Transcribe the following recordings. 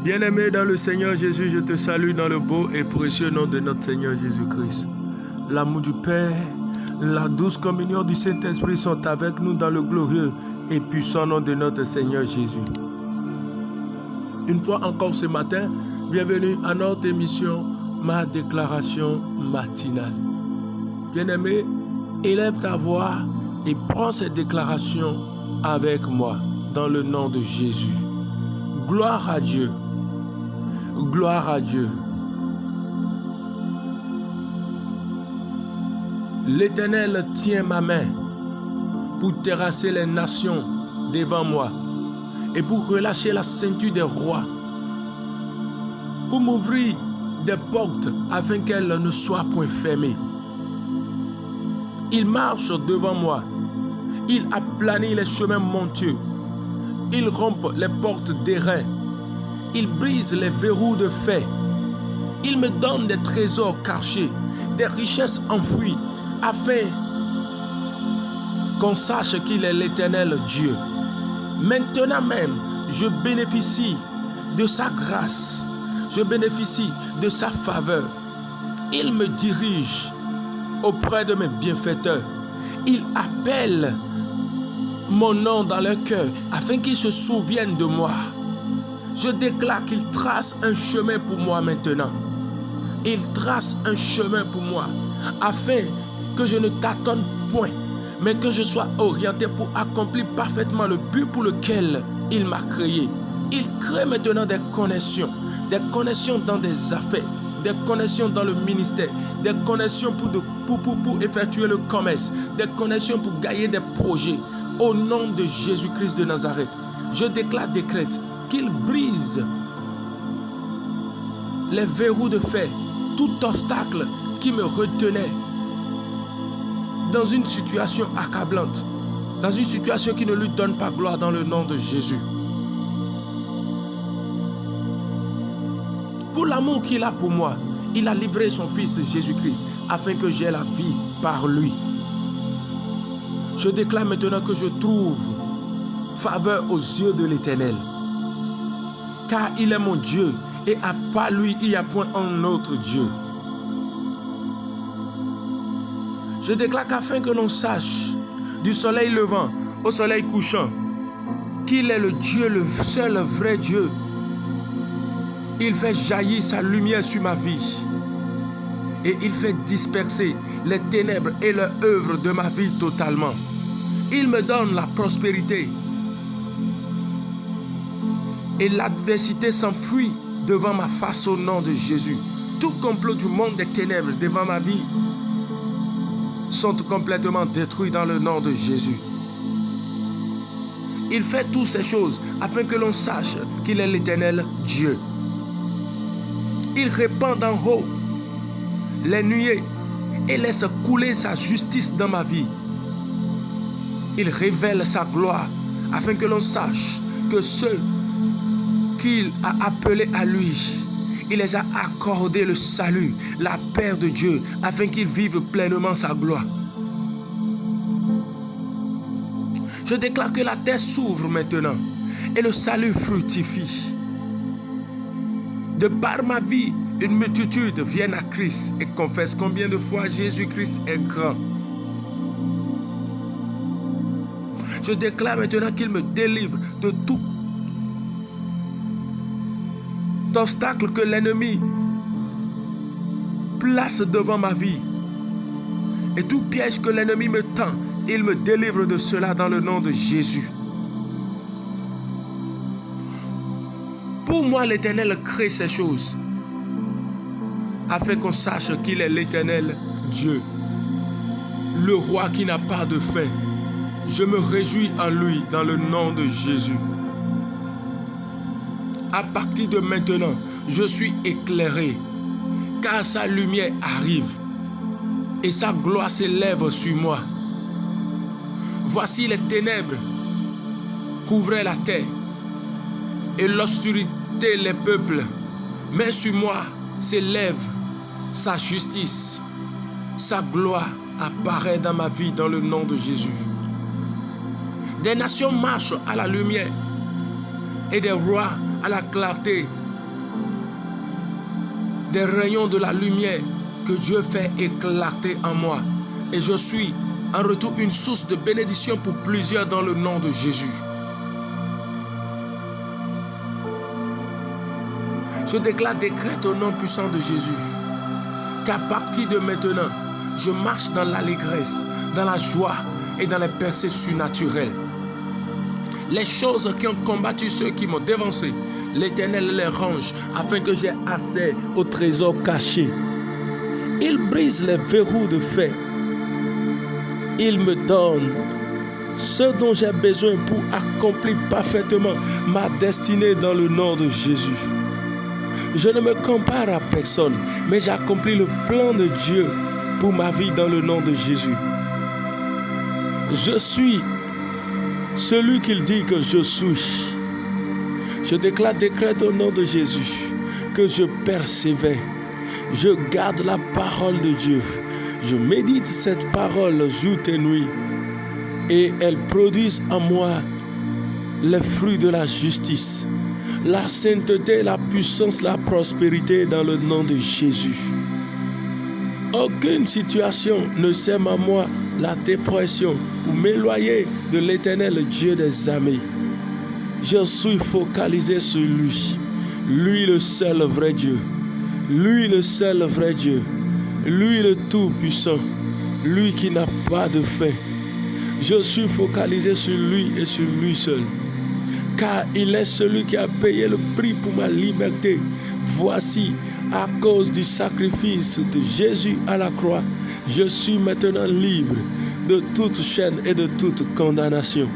Bien-aimé dans le Seigneur Jésus, je te salue dans le beau et précieux nom de notre Seigneur Jésus-Christ. L'amour du Père, la douce communion du Saint-Esprit sont avec nous dans le glorieux et puissant nom de notre Seigneur Jésus. Une fois encore ce matin, bienvenue à notre émission, ma déclaration matinale. Bien-aimé, élève ta voix et prends cette déclaration avec moi dans le nom de Jésus. Gloire à Dieu. Gloire à Dieu. L'Éternel tient ma main pour terrasser les nations devant moi et pour relâcher la ceinture des rois, pour m'ouvrir des portes afin qu'elles ne soient point fermées. Il marche devant moi, il aplanit les chemins montueux, il rompt les portes d'airain, il brise les verrous de fer, il me donne des trésors cachés, des richesses enfouies, afin qu'on sache qu'il est l'Éternel Dieu. Maintenant même, je bénéficie de sa grâce, je bénéficie de sa faveur. Il me dirige auprès de mes bienfaiteurs. Il appelle mon nom dans leur cœur afin qu'ils se souviennent de moi. Je déclare qu'il trace un chemin pour moi maintenant. Il trace un chemin pour moi afin que je ne tâtonne point, mais que je sois orienté pour accomplir parfaitement le but pour lequel il m'a créé. Il crée maintenant des connexions dans des affaires, des connexions dans le ministère, des connexions pour effectuer le commerce, des connexions pour gagner des projets. Au nom de Jésus-Christ de Nazareth, je décrète qu'il brise les verrous de fer, tout obstacle qui me retenait dans une situation accablante, dans une situation qui ne lui donne pas gloire dans le nom de Jésus. Pour l'amour qu'il a pour moi, il a livré son Fils Jésus-Christ afin que j'aie la vie par lui. Je déclare maintenant que je trouve faveur aux yeux de l'Éternel, car il est mon Dieu et à part lui, il n'y a point un autre Dieu. Je déclare qu'afin que l'on sache du soleil levant au soleil couchant qu'il est le Dieu, le seul vrai Dieu, il fait jaillir sa lumière sur ma vie et il fait disperser les ténèbres et leur œuvre de ma vie totalement. Il me donne la prospérité et l'adversité s'enfuit devant ma face au nom de Jésus. Tout complot du monde des ténèbres devant ma vie sont complètement détruits dans le nom de Jésus. Il fait toutes ces choses afin que l'on sache qu'il est l'Éternel Dieu. Il répand d'en haut les nuées et laisse couler sa justice dans ma vie. Il révèle sa gloire afin que l'on sache que ceux qu'il a appelés à lui, il les a accordé le salut, la paix de Dieu, afin qu'ils vivent pleinement sa gloire. Je déclare que la terre s'ouvre maintenant et le salut fructifie. De par ma vie, une multitude vient à Christ et confesse combien de fois Jésus-Christ est grand. Je déclare maintenant qu'il me délivre de tout obstacle que l'ennemi place devant ma vie. Et tout piège que l'ennemi me tend, il me délivre de cela dans le nom de Jésus. Pour moi, l'Éternel crée ces choses afin qu'on sache qu'il est l'Éternel Dieu, le roi qui n'a pas de fin. Je me réjouis en lui dans le nom de Jésus. À partir de maintenant, je suis éclairé, car sa lumière arrive et sa gloire s'élève sur moi. Voici les ténèbres couvraient la terre et l'obscurité les peuples, mais sur moi s'élève sa justice, sa gloire apparaît dans ma vie dans le nom de Jésus. Des nations marchent à la lumière et des rois à la clarté des rayons de la lumière que Dieu fait éclater en moi. Et je suis en retour une source de bénédiction pour plusieurs dans le nom de Jésus. Je décrète au nom puissant de Jésus qu'à partir de maintenant, je marche dans l'allégresse, dans la joie et dans les percées surnaturelles. Les choses qui ont combattu ceux qui m'ont dévancé, l'Éternel les range afin que j'ai accès aux trésors cachés. Il brise les verrous de fer. Il me donne ce dont j'ai besoin pour accomplir parfaitement ma destinée dans le nom de Jésus. Je ne me compare à personne, mais j'accomplis le plan de Dieu pour ma vie dans le nom de Jésus. Je suis celui qu'il dit que je suis. Je décrète au nom de Jésus que je persévère. Je garde la parole de Dieu. Je médite cette parole jour et nuit. Et elle produit en moi les fruits de la justice, la sainteté, la puissance, la prospérité dans le nom de Jésus. Aucune situation ne sème en moi la dépression pour m'éloigner de l'Éternel Dieu des armées. Je suis focalisé sur lui, lui le seul vrai Dieu, lui le seul vrai Dieu, lui le Tout-Puissant, lui qui n'a pas de fin. Je suis focalisé sur lui et sur lui seul, car il est celui qui a payé le prix pour ma liberté. Voici, à cause du sacrifice de Jésus à la croix, je suis maintenant libre de toute chaîne et de toute condamnation.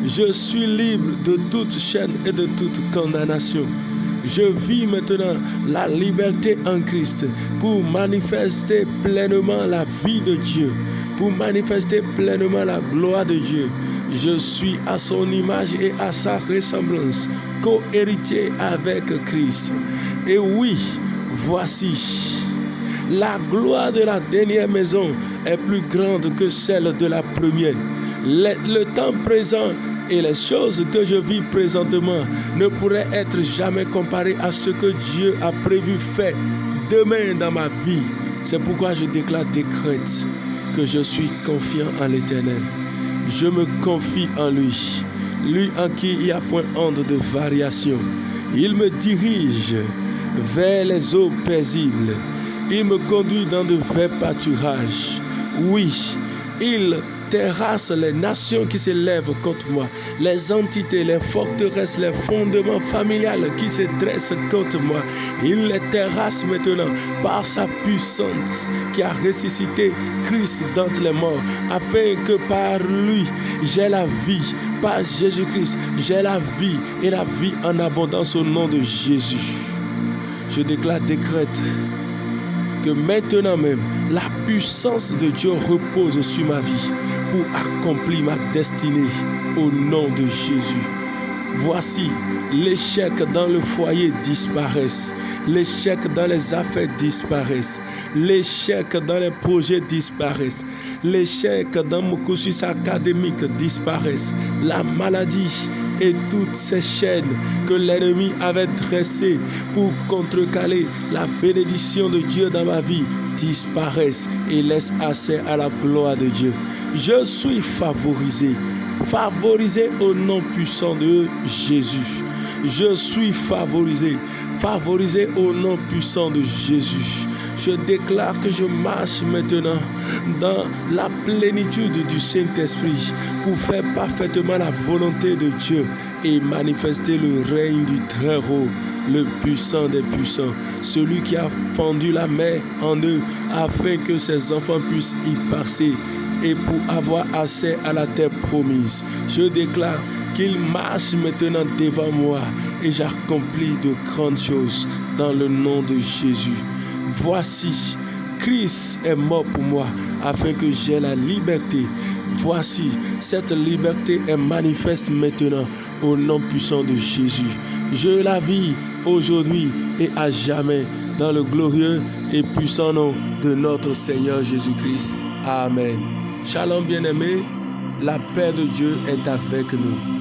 Je suis libre de toute chaîne et de toute condamnation. Je vis maintenant la liberté en Christ pour manifester pleinement la vie de Dieu, pour manifester pleinement la gloire de Dieu. Je suis à son image et à sa ressemblance, co-héritier avec Christ. Et oui, voici, la gloire de la dernière maison est plus grande que celle de la première. Le temps présent et les choses que je vis présentement ne pourraient être jamais comparées à ce que Dieu a prévu faire demain dans ma vie. C'est pourquoi je décrète que je suis confiant en l'Éternel. Je me confie en lui, lui en qui il n'y a point honte de variation. Il me dirige vers les eaux paisibles. Il me conduit dans de verts pâturages. Oui, il terrasse les nations qui s'élèvent contre moi, les entités, les forteresses, les fondements familiales qui se dressent contre moi. Il les terrasse maintenant par sa puissance qui a ressuscité Christ d'entre les morts, afin que par lui j'ai la vie, par Jésus-Christ j'ai la vie et la vie en abondance au nom de Jésus. Je décrète que maintenant même, la puissance de Dieu repose sur ma vie pour accomplir ma destinée au nom de Jésus. Voici, l'échec dans le foyer disparaissent, l'échec dans les affaires disparaissent, l'échec dans les projets disparaissent, l'échec dans mon cursus académique disparaissent, la maladie et toutes ces chaînes que l'ennemi avait dressées pour contrecaler la bénédiction de Dieu dans ma vie disparaissent et laissent accès à la gloire de Dieu. Je suis favorisé au nom puissant de Jésus. Je suis favorisé au nom puissant de Jésus. Je déclare que je marche maintenant dans la plénitude du Saint-Esprit pour faire parfaitement la volonté de Dieu et manifester le règne du Très-Haut, le puissant des puissants, celui qui a fendu la mer en eux afin que ses enfants puissent y passer et pour avoir accès à la terre promise. Je déclare qu'il marche maintenant devant moi et j'accomplis de grandes choses dans le nom de Jésus. Voici, Christ est mort pour moi afin que j'aie la liberté. Voici, cette liberté est manifeste maintenant au nom puissant de Jésus. Je la vis aujourd'hui et à jamais dans le glorieux et puissant nom de notre Seigneur Jésus-Christ. Amen. Shalom bien-aimés, la paix de Dieu est avec nous.